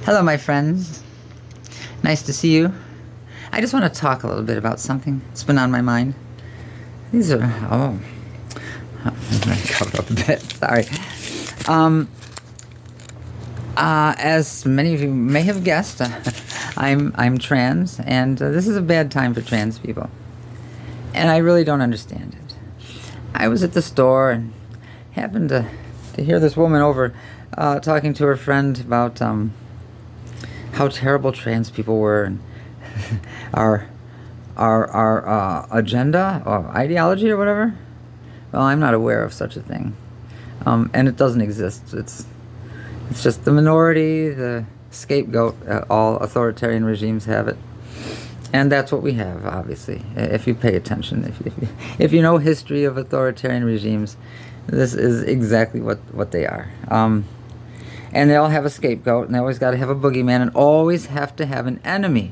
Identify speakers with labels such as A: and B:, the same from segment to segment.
A: Hello, my friends. Nice to see you. I just want to talk a little bit about something that's been on my mind. These are, I'm going to cover up a bit. Sorry. As many of you may have guessed, I'm trans, and this is a bad time for trans people. And I really don't understand it. I was at the store and happened to hear this woman over talking to her friend about how terrible trans people were, and our agenda or ideology or whatever. Well, I'm not aware of such a thing, and it doesn't exist. It's just the minority, the scapegoat. All authoritarian regimes have it, and that's what we have. Obviously, if you pay attention, if you know history of authoritarian regimes, this is exactly what they are. And they all have a scapegoat, and they always got to have a boogeyman, and always have to have an enemy.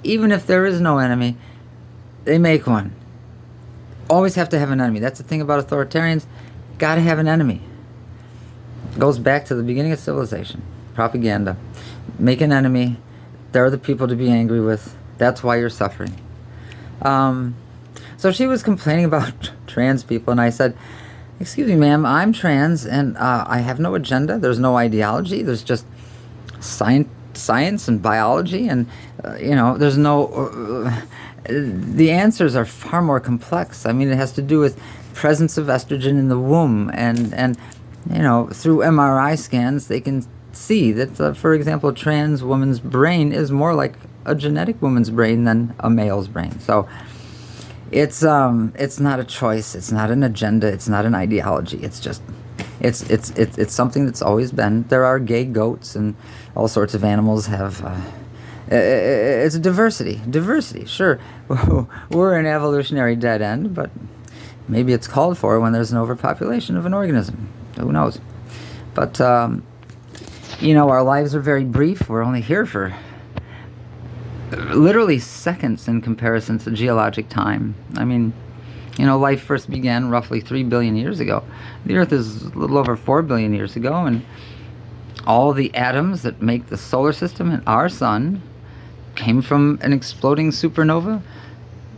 A: Even if there is no enemy, they make one. Always have to have an enemy. That's the thing about authoritarians. Got to have an enemy. It goes back to the beginning of civilization. Propaganda. Make an enemy. They're the people to be angry with. That's why you're suffering. So she was complaining about trans people, and I said, "Excuse me, ma'am, I'm trans, and I have no agenda. There's no ideology. There's just science and biology, and there's no. The answers are far more complex. I mean, it has to do with presence of estrogen in the womb, and through MRI scans they can see that, for example, a trans woman's brain is more like a genetic woman's brain than a male's brain. So." It's not a choice. It's not an agenda. It's not an ideology. It's just, it's something that's always been. There are gay goats and all sorts of animals have. It's a diversity. Diversity, sure. We're an evolutionary dead end, but maybe it's called for when there's an overpopulation of an organism. Who knows? But our lives are very brief. We're only here for literally seconds in comparison to geologic time. I mean, life first began roughly 3 billion years ago. The Earth is a little over 4 billion years ago, and all the atoms that make the solar system and our sun came from an exploding supernova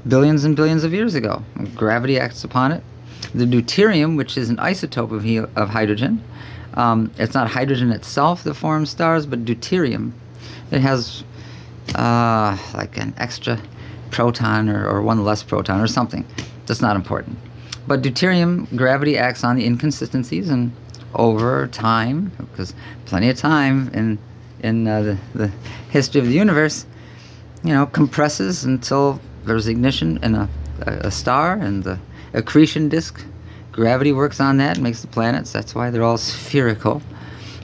A: billions and billions of years ago. Gravity acts upon it. The deuterium, which is an isotope of hydrogen, it's not hydrogen itself that forms stars, but deuterium. It has like an extra proton or one less proton or something. That's not important. But deuterium, gravity acts on the inconsistencies, and over time, because plenty of time in the history of the universe, compresses until there's ignition in a star, and the accretion disk, gravity works on that and makes the planets. That's why they're all spherical,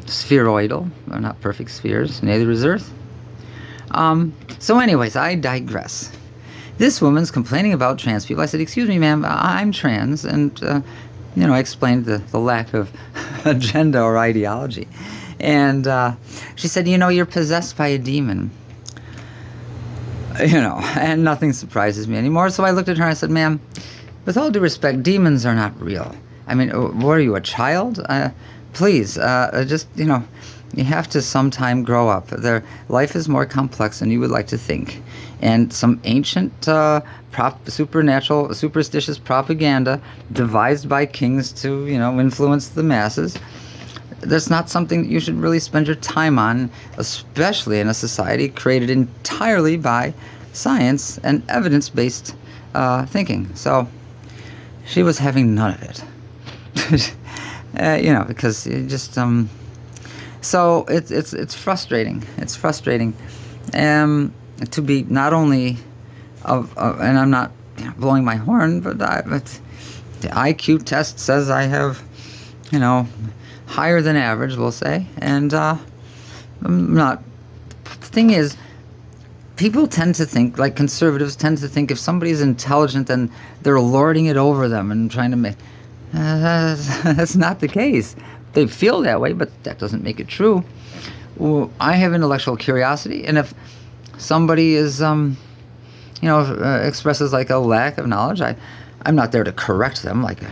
A: spheroidal. They're not perfect spheres. Neither is Earth. So anyways, I digress. This woman's complaining about trans people. I said, "Excuse me, ma'am, I'm trans," and I explained the lack of agenda or ideology. And she said, "You're possessed by a demon." And nothing surprises me anymore. So I looked at her and I said, "Ma'am, with all due respect, demons are not real. I mean, what are you, a child? Please, just, you have to sometime grow up. Life is more complex than you would like to think. And some ancient, supernatural, superstitious propaganda devised by kings to, influence the masses, that's not something that you should really spend your time on, especially in a society created entirely by science and evidence-based thinking." So she was having none of it. Because it just... So it's frustrating. It's frustrating to be not only and I'm not blowing my horn, but the IQ test says I have, higher than average, we'll say, and I'm not. The thing is, people tend to think, like conservatives tend to think, if somebody's intelligent, then they're lording it over them and trying to make. That's not the case. They feel that way, but that doesn't make it true. Well, I have intellectual curiosity, and if somebody is, expresses like a lack of knowledge, I'm not there to correct them. Like,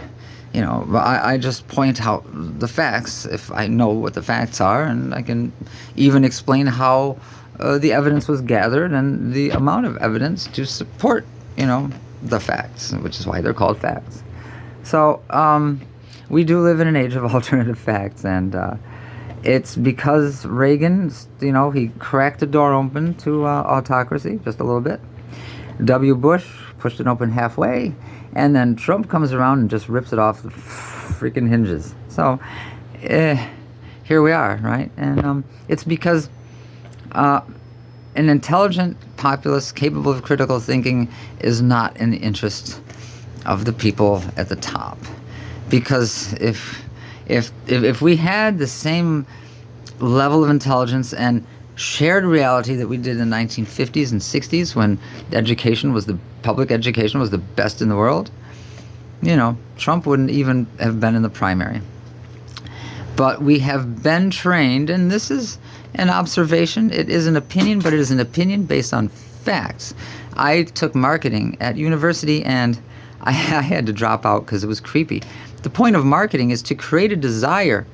A: But I just point out the facts if I know what the facts are, and I can even explain how the evidence was gathered and the amount of evidence to support, the facts, which is why they're called facts. So we do live in an age of alternative facts, and it's because Reagan, he cracked the door open to autocracy just a little bit. W. Bush pushed it open halfway, and then Trump comes around and just rips it off the freaking hinges. So here we are, right? And it's because an intelligent populace capable of critical thinking is not in the interest of the people at the top. Because if we had the same level of intelligence and shared reality that we did in the 1950s and 60s, when public education was the best in the world, Trump wouldn't even have been in the primary. But we have been trained, and this is an observation. It is an opinion, but it is an opinion based on facts. I took marketing at university, and I had to drop out because it was creepy. The point of marketing is to create a desire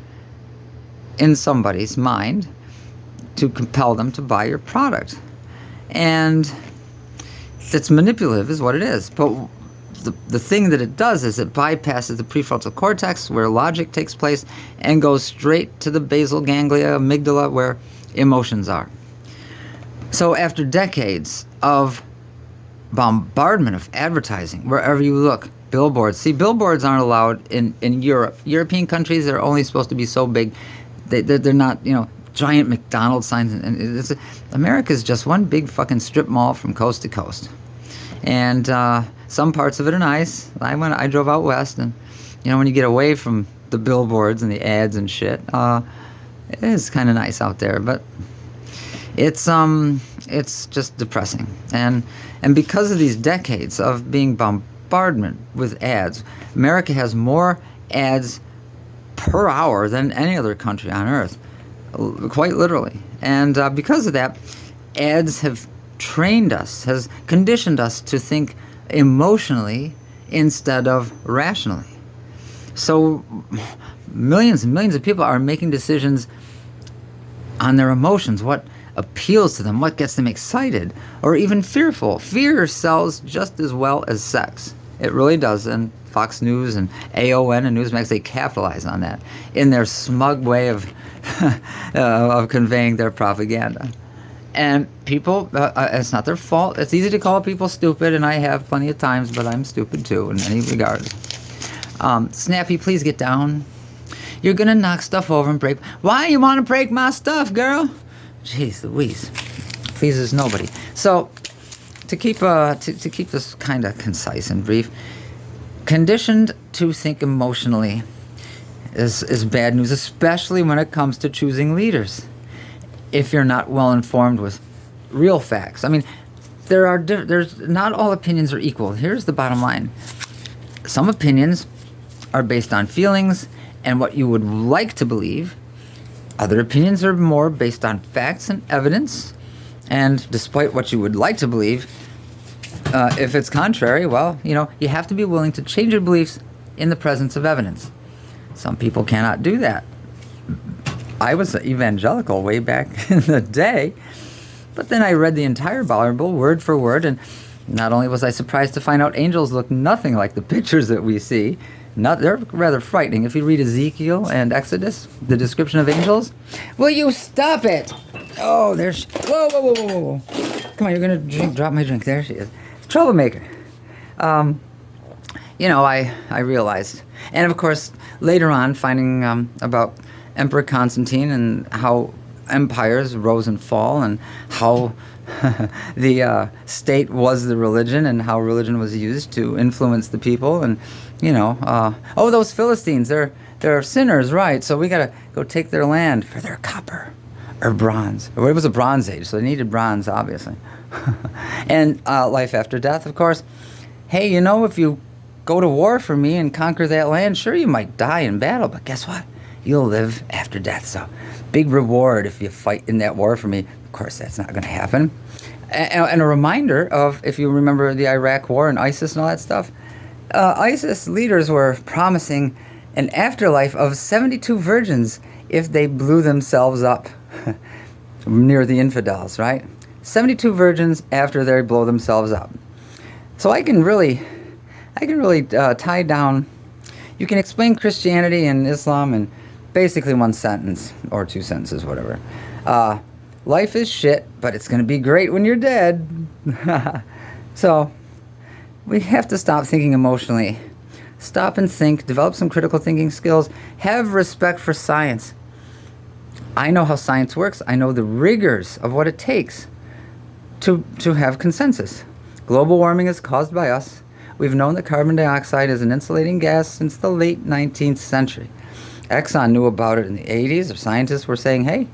A: in somebody's mind to compel them to buy your product. And it's manipulative is what it is. But the thing that it does is it bypasses the prefrontal cortex, where logic takes place, and goes straight to the basal ganglia, amygdala, where emotions are. So after decades of bombardment of advertising, wherever you look, billboards. See, billboards aren't allowed in Europe. European countries, they're only supposed to be so big. They're not, giant McDonald's signs. And America's just one big fucking strip mall from coast to coast. And some parts of it are nice. I drove out west, and when you get away from the billboards and the ads and shit, it is kind of nice out there. But it's just depressing. And because of these decades of being bombardment with ads, America has more ads per hour than any other country on earth, quite literally. And because of that, ads have trained us, has conditioned us to think emotionally instead of rationally. So millions and millions of people are making decisions on their emotions, what appeals to them, what gets them excited, or even fearful. Fear sells just as well as sex. It really does. And Fox News and AON and Newsmax, they capitalize on that in their smug way of conveying their propaganda. And people, it's not their fault. It's easy to call people stupid, and I have plenty of times, but I'm stupid too in many regards. Snappy, please get down. You're going to knock stuff over and break. Why you want to break my stuff, girl? Jeez Louise. Pleases nobody. So, to keep this kind of concise and brief, conditioned to think emotionally is bad news, especially when it comes to choosing leaders. If you're not well informed with real facts. I mean, there's not all opinions are equal. Here's the bottom line. Some opinions are based on feelings and what you would like to believe. Other opinions are more based on facts and evidence. And despite what you would like to believe, if it's contrary, well, you have to be willing to change your beliefs in the presence of evidence. Some people cannot do that. I was evangelical way back in the day, but then I read the entire Bible word for word, and not only was I surprised to find out angels look nothing like the pictures that we see, they're rather frightening. If you read Ezekiel and Exodus, the description of angels, will you stop it? Oh, there's... Whoa. Come on, you're going to drop my drink. There she is. Troublemaker. I realized. And, of course, later on, finding about Emperor Constantine and how empires rose and fall, and how the state was the religion, and how religion was used to influence the people. And, those Philistines, they're sinners, right? So we got to go take their land for their copper or bronze. Or it was a Bronze Age, so they needed bronze, obviously. And life after death, of course. Hey, if you go to war for me and conquer that land, sure, you might die in battle, but guess what? You'll live after death. So big reward if you fight in that war for me. Of course, that's not going to happen. And a reminder of, if you remember the Iraq war and ISIS and all that stuff, ISIS leaders were promising an afterlife of 72 virgins if they blew themselves up near the infidels, right? 72 virgins after they blow themselves up. So I can really tie down. You can explain Christianity and Islam in basically one sentence or two sentences, whatever. Life is shit, but it's going to be great when you're dead. So we have to stop thinking emotionally. Stop and think, develop some critical thinking skills, have respect for science. I know how science works. I know the rigors of what it takes to have consensus. Global warming is caused by us. We've known that carbon dioxide is an insulating gas since the late 19th century. Exxon knew about it in the 80s. Or scientists were saying, hey,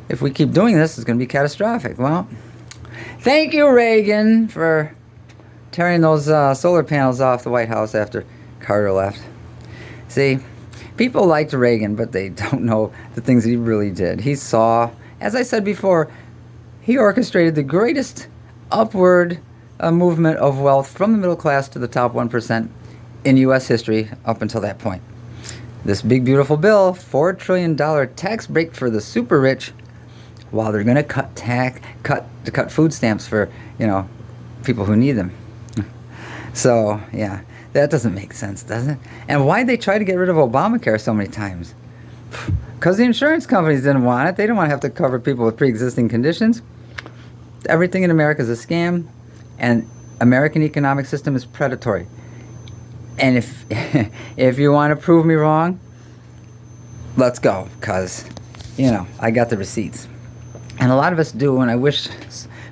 A: if we keep doing this, it's going to be catastrophic. Well, thank you, Reagan, for tearing those solar panels off the White House after Carter left. See, people liked Reagan, but they don't know the things he really did. He saw, as I said before, he orchestrated the greatest upward movement of wealth from the middle class to the top 1% in U.S. history up until that point. This big, beautiful bill, $4 trillion tax break for the super rich, while they're going to cut food stamps for, people who need them. So, yeah, that doesn't make sense, does it? And why'd they try to get rid of Obamacare so many times? Because the insurance companies didn't want it. They didn't want to have to cover people with pre-existing conditions. Everything in America is a scam, and American economic system is predatory. And if you want to prove me wrong, let's go, because, I got the receipts. And a lot of us do, and I wish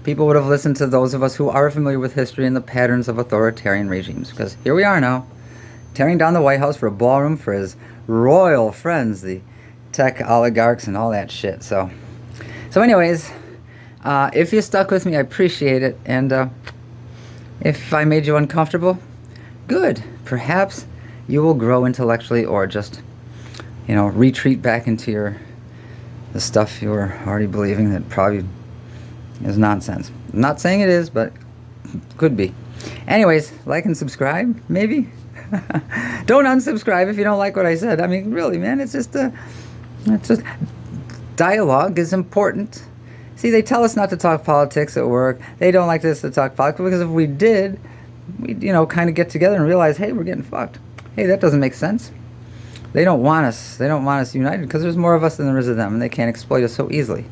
A: people would have listened to those of us who are familiar with history and the patterns of authoritarian regimes, because here we are now, tearing down the White House for a ballroom for his royal friends, the tech oligarchs and all that shit. So anyways, if you stuck with me, I appreciate it. And if I made you uncomfortable, good. Perhaps you will grow intellectually, or just, retreat back into the stuff you were already believing that probably is nonsense. I'm not saying it is, but could be. Anyways, like and subscribe, maybe. Don't unsubscribe if you don't like what I said. I mean, really, man, it's just dialogue is important. See, they tell us not to talk politics at work. They don't like us to talk politics, because if we did, we'd, kind of get together and realize, hey, we're getting fucked. Hey, that doesn't make sense. They don't want us. They don't want us united, because there's more of us than there is of them, and they can't exploit us so easily.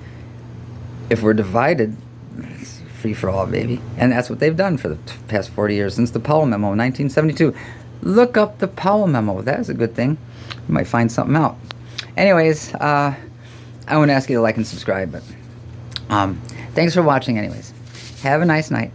A: If we're divided, it's free for all, baby. And that's what they've done for the past 40 years, since the Powell Memo in 1972. Look up the Powell Memo. That is a good thing. You might find something out. Anyways, I won't ask you to like and subscribe, but thanks for watching anyways. Have a nice night.